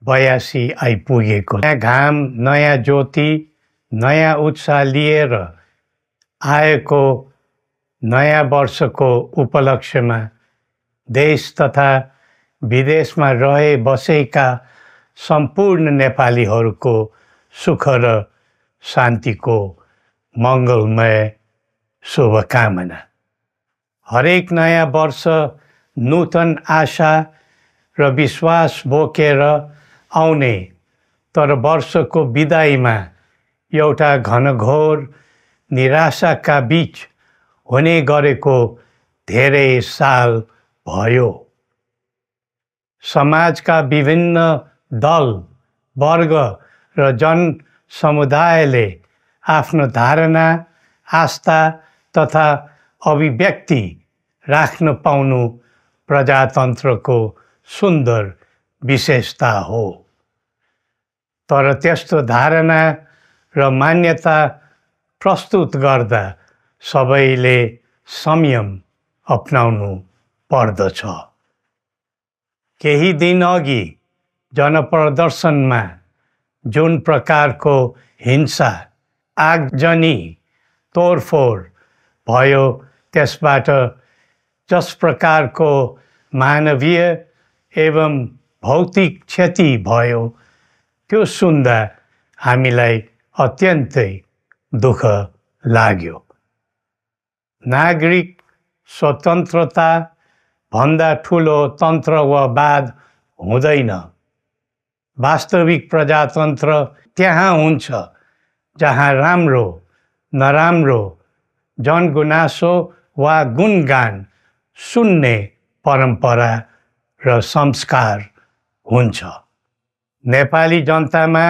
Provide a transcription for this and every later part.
82 आइपुगेको। नयाँ घाम, नयाँ ज्योति, नयाँ उत्साह लिएर आएको नयाँ वर्षको उपलक्ष्यमा देश तथा विदेशमा रहे बसेका सम्पूर्ण नेपालीहरूको सुख र शान्तिको मङ्गलमय शुभकामना। हरेक नयाँ वर्ष नूतन आशा र विश्वास बोकेर आउने, तर वर्षको बिदाईमा एउटा घनघोर निराशाका बीच हुने गरेको धेरै साल भयो। समाजका विभिन्न दल, वर्ग र जन समुदायले आफ्नो धारणा, आस्था तथा अभिव्यक्ति राख्न पाउनु प्रजातन्त्रको सुन्दर विशेषता हो। तर त्यस्तो धारणा र मान्यता प्रस्तुत गर्दा सबैले संयम अपनाउनु पर्दछ। केही दिन अघि जनप्रदर्शनमा जुन प्रकारको हिंसा, आगजनी, तोडफोड भयो, त्यसबाट जस प्रकारको मानवीय एवं भौतिक क्षति भयो, त्यो सुन्दा हामीलाई अत्यन्तै दुःख लाग्यो। नागरिक स्वतन्त्रता भन्दा ठुलो तन्त्रवाद हुँदैन। वास्तविक प्रजातन्त्र त्यहाँ हुन्छ जहाँ राम्रो, नराम्रो, जनगुनासो वा गुणगान सुन्ने परम्परा र संस्कार हुन्छ। नेपाली जनतामा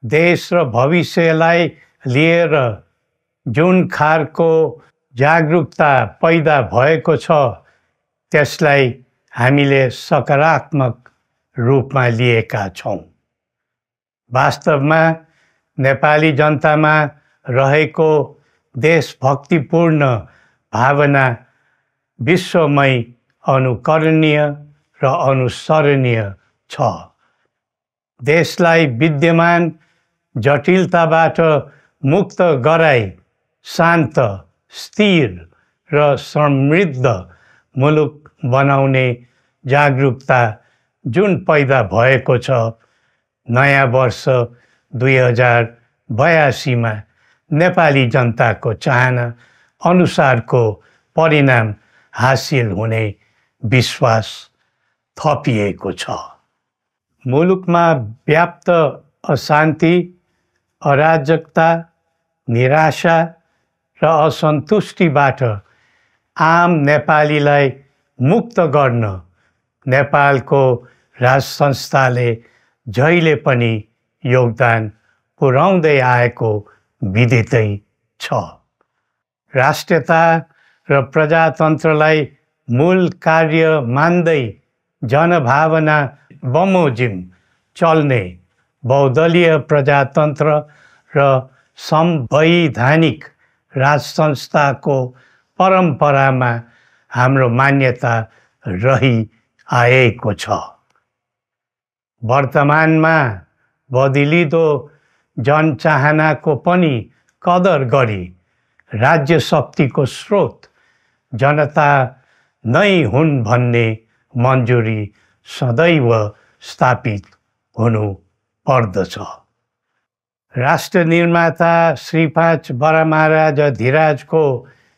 देश र भविष्यलाई लिएर जुन खालको जागरुकता पैदा भएको छ, त्यसलाई हामीले सकारात्मक रूपमा लिएका छौँ। वास्तवमा नेपाली जनतामा रहेको देशभक्तिपूर्ण भावना विश्वमै अनुकरणीय र अनुसरणीय छ। देशलाई विद्यमान जटिलताबाट मुक्त गराई शान्त, स्थिर र समृद्ध मुलुक बनाउने जागरुकता जुन पैदा भएको छ, नयाँ वर्ष 2082 मा नेपाली जनताको चाहना अनुसारको परिणाम हासिल हुने विश्वास थपिएको छ। मुलुकमा व्याप्त अशान्ति, अराजकता, निराशा र असन्तुष्टिबाट आम नेपालीलाई मुक्त गर्न नेपालको राज संस्थाले जहिले पनि योगदान पुर्याउँदै आएको विदितै छ। राष्ट्रियता र प्रजातन्त्रलाई मूल कार्य मान्दै जनभावना बमोजिम चल्ने बहुदलीय प्रजातन्त्र र संवैधानिक राज संस्थाको परम्परामा हाम्रो मान्यता रही आएको छ। वर्तमानमा बदलिँदो जनचाहनाको पनि कदर गरी राज्य शक्तिको स्रोत जनता नै हुन् भन्ने मन्जुरी सदैव स्थापित हुनु पर्दछ। राष्ट्र निर्माता श्री 5 बरामहाराज धीराजको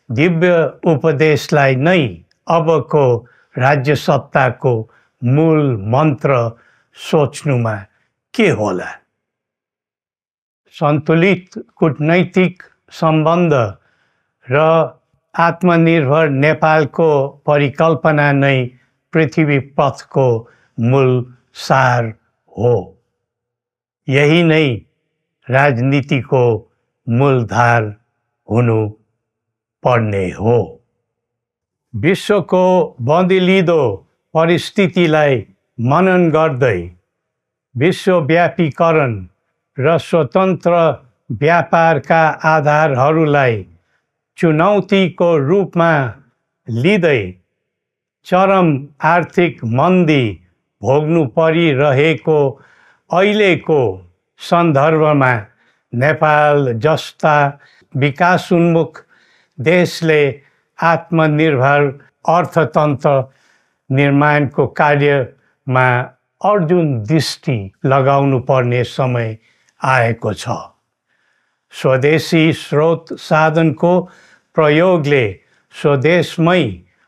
दिव्य उपदेशलाई नै अबको राज्य सत्ताको मूल मन्त्र सोच्नुमा के होला? सन्तुलित कूटनैतिक सम्बन्ध र आत्मनिर्भर नेपालको परिकल्पना नै पृथ्वी पथको मूल सार हो। यही नै राजनीतिको मूलधार हुनु पर्ने हो। विश्वको बदलिँदो परिस्थितिलाई मनन गर्दै विश्वव्यापीकरण र स्वतन्त्र व्यापारका आधारहरूलाई चुनौतीको रूपमा लिँदै चरम आर्थिक मन्दी भोग्नु परिरहेको अहिलेको सन्दर्भमा नेपाल जस्ता विकासोन्मुख देशले आत्मनिर्भर अर्थतन्त्र निर्माणको कार्यमा अर्जुन दृष्टि लगाउनु पर्ने समय आएको छ। स्वदेशी स्रोत साधनको प्रयोगले स्वदेशमै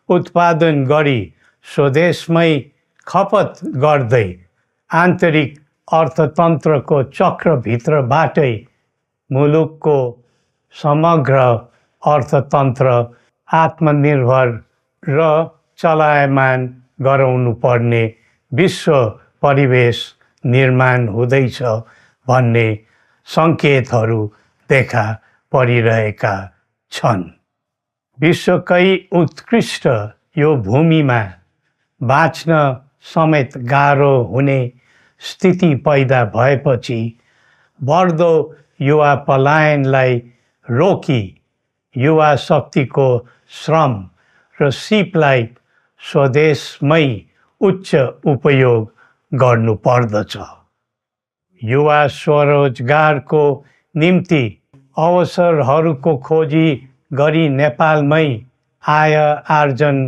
उत्पादन गरी स्वदेशमै खपत गर्दै आन्तरिक अर्थतन्त्रको चक्रभित्रबाटै मुलुकको समग्र अर्थतन्त्र आत्मनिर्भर र चलायमान गराउनु पर्ने विश्व परिवेश निर्माण हुँदैछ भन्ने सङ्केतहरू देखा परिरहेका छन्। विश्वकै उत्कृष्ट यो भूमिमा बाँच्न समेत गाह्रो हुने स्थिति पैदा भएपछि बढ्दो युवा पलायनलाई रोकी युवा शक्तिको श्रम र सिपलाई स्वदेशमै उच्च उपयोग गर्नु पर्दछ। युवा स्वरोजगारको निम्ति अवसरहरूको खोजी गरी नेपालमै आय आर्जन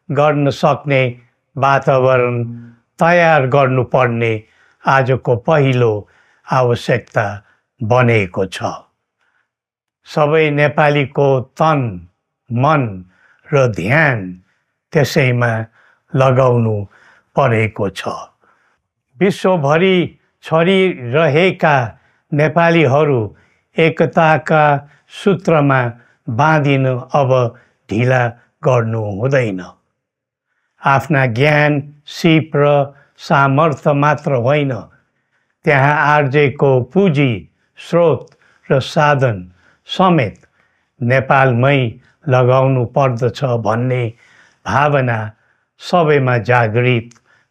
गर्न सक्ने वातावरण तयार गर्नुपर्ने आजको पहिलो आवश्यकता बनेको छ। सबै नेपालीको तन, मन र ध्यान त्यसैमा लगाउनु परेको छ। विश्वभरि छरिरहेका नेपालीहरू एकताका सूत्रमा बाँधिन अब ढिला गर्नु हुँदैन। आफ्ना ज्ञान, सिप र सामर्थ्य मात्र होइन, त्यहाँ आर्जेको पुँजी, स्रोत र साधन समेत नेपालमै लगाउनु पर्दछ भन्ने भावना सबैमा जागृत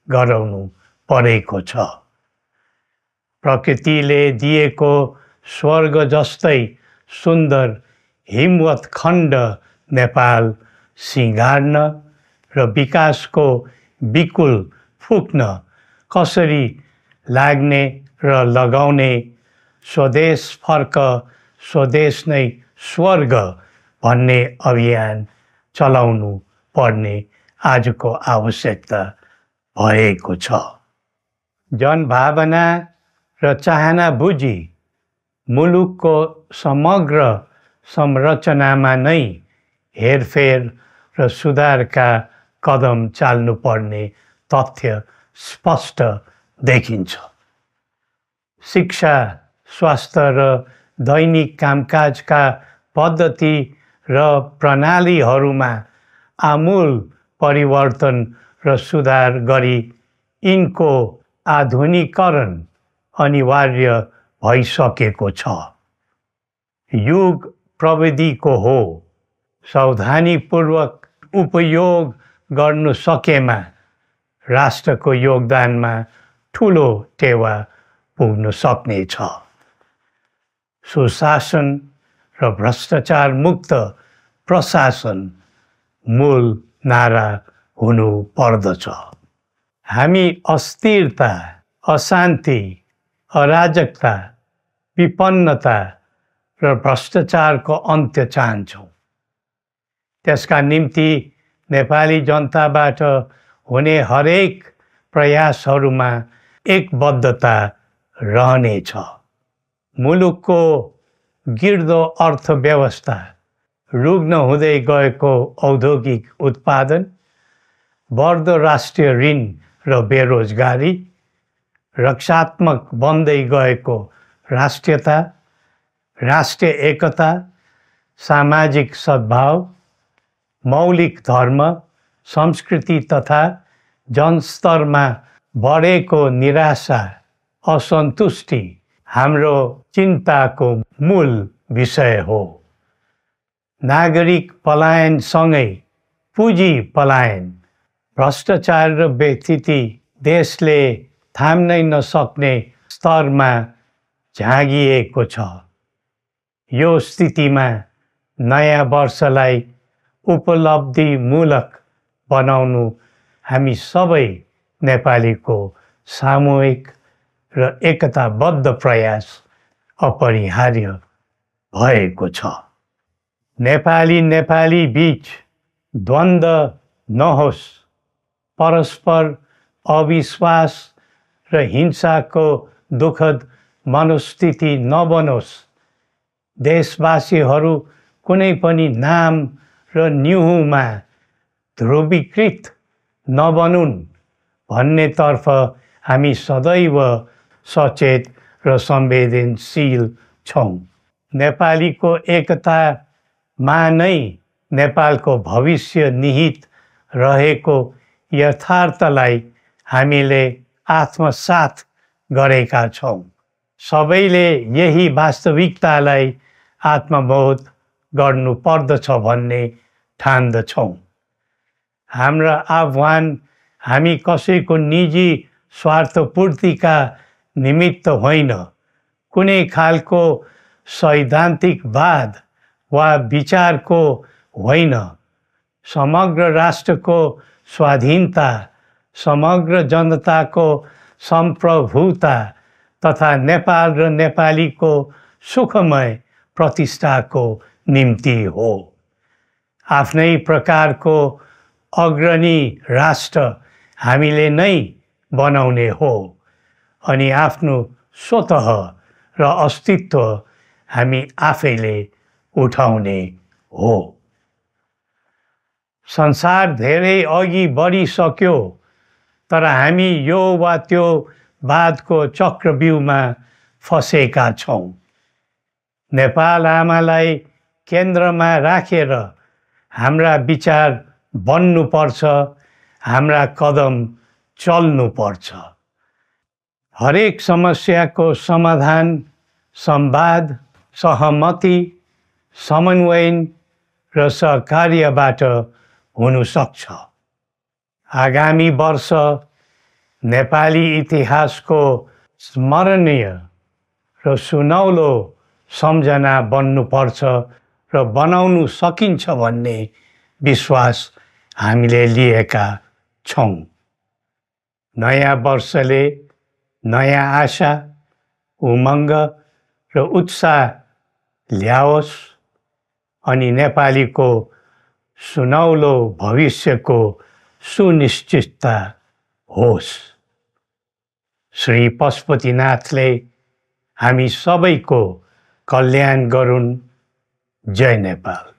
गराउनु परेको छ। प्रकृतिले दिएको स्वर्ग जस्तै सुन्दर हिमवत् खण्ड नेपाल सिँगार्न र विकासको बिकुल फुक्न कसरी लाग्ने र लगाउने स्वदेश फर्क स्वदेश नै स्वर्ग भन्ने अभियान चलाउनु पर्ने आजको आवश्यकता भएको छ। जनभावना र चाहना बुझी मुलुकको समग्र संरचनामा नै हेरफेर र सुधारका कदम चाल्नुपर्ने तथ्य स्पष्ट देखिन्छ। शिक्षा, स्वास्थ्य र दैनिक कामकाजका पद्धति र प्रणालीहरूमा आमूल परिवर्तन र सुधार गरी यिनको आधुनिकीकरण अनिवार्य भइसकेको छ। युग प्रविधिको हो, सावधानीपूर्वक उपयोग गर्नु सकेमा राष्ट्रको योगदानमा ठुलो टेवा पुग्न सक्नेछ। सुशासन र भ्रष्टाचार मुक्त प्रशासन मूल नारा हुनु पर्दछ। हामी अस्थिरता, अशान्ति, अराजकता, विपन्नता र भ्रष्टाचारको अन्त्य चाहन्छौँ। त्यसका निम्ति नेपाली जनताबाट हुने हरेक प्रयासहरूमा एकबद्धता रहनेछ। मुलुकको गिर्दो अर्थव्यवस्था, रुग्न हुँदै गएको औद्योगिक उत्पादन, बढ्दो राष्ट्रिय ऋण र बेरोजगारी, रक्षात्मक बन्दै गएको राष्ट्रियता, राष्ट्रिय एकता, सामाजिक सद्भाव, मौलिक धर्म, संस्कृति तथा जनस्तरमा बढेको निराशा, असन्तुष्टि हाम्रो चिन्ताको मूल विषय हो। नागरिक पलायनसँगै पुँजी पलायन, भ्रष्टाचार र व्यथिति देशले थाम्नै नसक्ने स्तरमा झाँगिएको छ। यो स्थितिमा नयाँ वर्षलाई उपलब्धिमूलक बनाउनु हामी सबै नेपालीको सामूहिक र एकताबद्ध प्रयास अपरिहार्य भएको छ। नेपाली बीच द्वन्द्व नहोस्, परस्पर अविश्वास र हिंसाको दुःखद मनोस्थिति नबनोस्, देशवासीहरू कुनै पनि नाम र न्युहुमा ध्रुवीकृत नबनुन् भन्नेतर्फ हामी सदैव सचेत र संवेदनशील छौँ। नेपालीको एकतामा नै नेपालको भविष्य निहित रहेको यथार्थलाई हामीले आत्मसात गरेका छौँ। सबैले यही वास्तविकतालाई आत्मबोध गर्नुपर्दछ भन्ने ठान्दछौँ। हाम्रा आह्वान हामी कसैको निजी स्वार्थपूर्तिका निमित्त होइन, कुनै खालको सैद्धान्तिकवाद वा विचारको होइन, समग्र राष्ट्रको स्वाधीनता, समग्र जनताको सम्प्रभुता तथा नेपाल र नेपालीको सुखमय प्रतिष्ठाको निम्ति हो। आफ्नै प्रकारको अग्रणी राष्ट्र हामीले नै बनाउने हो अनि आफ्नो स्वतः र अस्तित्व हामी आफैले उठाउने हो। संसार धेरै अघि बढिसक्यो, तर हामी यो वा त्यो वादको चक्रव्यूहमा फँसेका छौँ। नेपाल आमालाई केन्द्रमा राखेर हाम्रा विचार बन्नुपर्छ, हाम्रा कदम चल्नुपर्छ। हरेक समस्याको समाधान संवाद, सहमति, समन्वयन र सहकार्यबाट हुन सक्छ। आगामी वर्ष नेपाली इतिहासको स्मरणीय र सुनौलो सम्झना बन्नुपर्छ र बनाउनु सकिन्छ भन्ने विश्वास हामीले लिएका छौँ। नयाँ वर्षले नयाँ आशा, उमङ्ग र उत्साह ल्याओस् अनि नेपालीको सुनौलो भविष्यको सुनिश्चितता होस्। श्री पशुपतिनाथले हामी सबैको कल्याण गरून्। जय नेपाल।